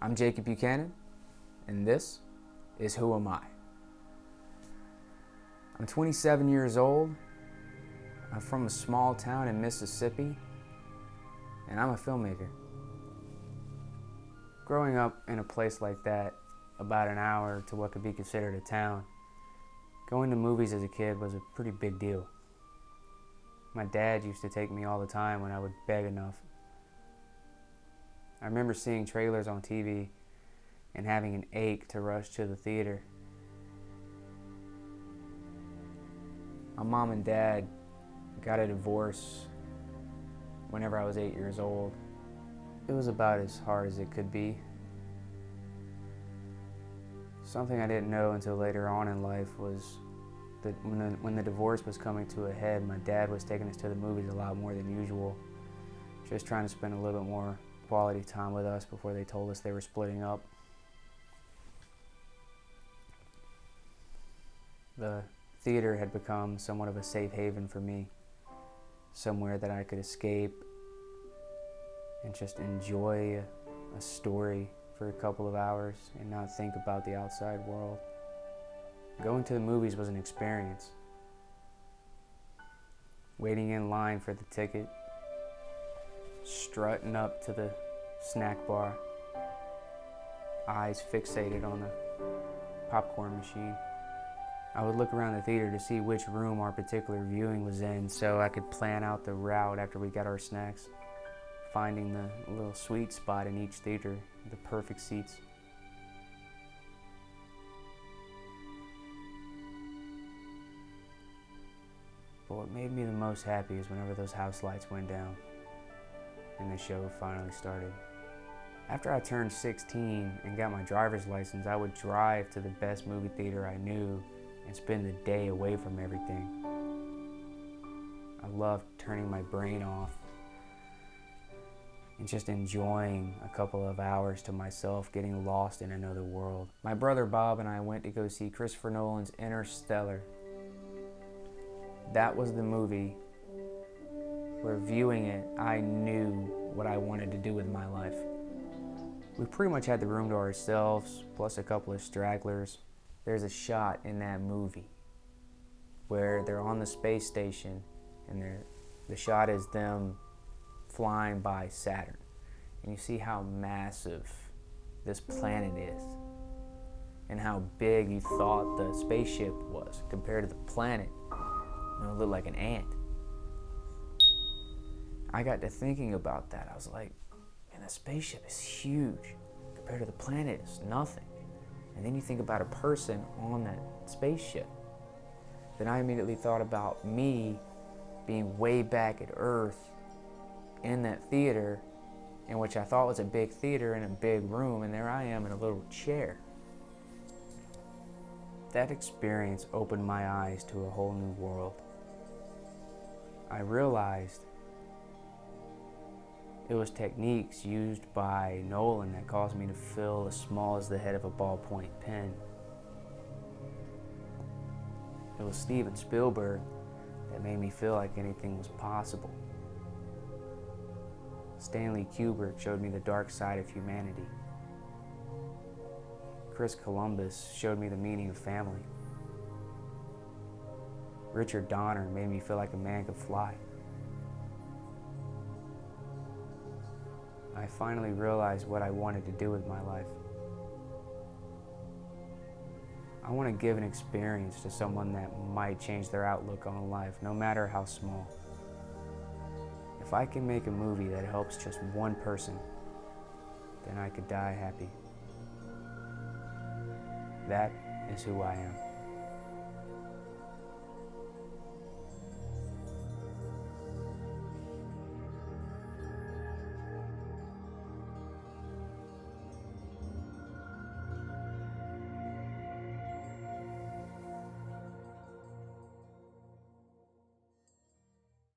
I'm Jacob Buchanan, and this is Who Am I? I'm 27 years old, I'm from a small town in Mississippi, and I'm a filmmaker. Growing up in a place like that, about an hour to what could be considered a town, going to movies as a kid was a pretty big deal. My dad used to take me all the time when I would beg enough. I remember seeing trailers on TV and having an ache to rush to the theater. My mom and dad got a divorce whenever I was 8 years old. It was about as hard as it could be. Something I didn't know until later on in life was that when the divorce was coming to a head, my dad was taking us to the movies a lot more than usual, just trying to spend a little bit more quality time with us before they told us they were splitting up. The theater had become somewhat of a safe haven for me, somewhere that I could escape and just enjoy a story for a couple of hours and not think about the outside world. Going to the movies was an experience. Waiting in line for the ticket, strutting up to the snack bar, eyes fixated on the popcorn machine. I would look around the theater to see which room our particular viewing was in so I could plan out the route after we got our snacks, finding the little sweet spot in each theater, the perfect seats. But what made me the most happy is whenever those house lights went down and the show finally started. After I turned 16 and got my driver's license, I would drive to the best movie theater I knew and spend the day away from everything. I loved turning my brain off and just enjoying a couple of hours to myself, getting lost in another world. My brother Bob and I went to go see Christopher Nolan's Interstellar. That was the movie where, viewing it, I knew what I wanted to do with my life. We pretty much had the room to ourselves, plus a couple of stragglers. There's a shot in that movie where they're on the space station and the shot is them flying by Saturn. And you see how massive this planet is and how big you thought the spaceship was compared to the planet. It looked like an ant. I got to thinking about that. I was like, man, the spaceship is huge compared to the planet. It's nothing. And then you think about a person on that spaceship. Then I immediately thought about me being way back at Earth in that theater, in which I thought was a big theater in a big room, and there I am in a little chair. That experience opened my eyes to a whole new world. I realized it was techniques used by Nolan that caused me to feel as small as the head of a ballpoint pen. It was Steven Spielberg that made me feel like anything was possible. Stanley Kubrick showed me the dark side of humanity. Chris Columbus showed me the meaning of family. Richard Donner made me feel like a man could fly. I finally realized what I wanted to do with my life. I want to give an experience to someone that might change their outlook on life, no matter how small. If I can make a movie that helps just one person, then I could die happy. That is who I am.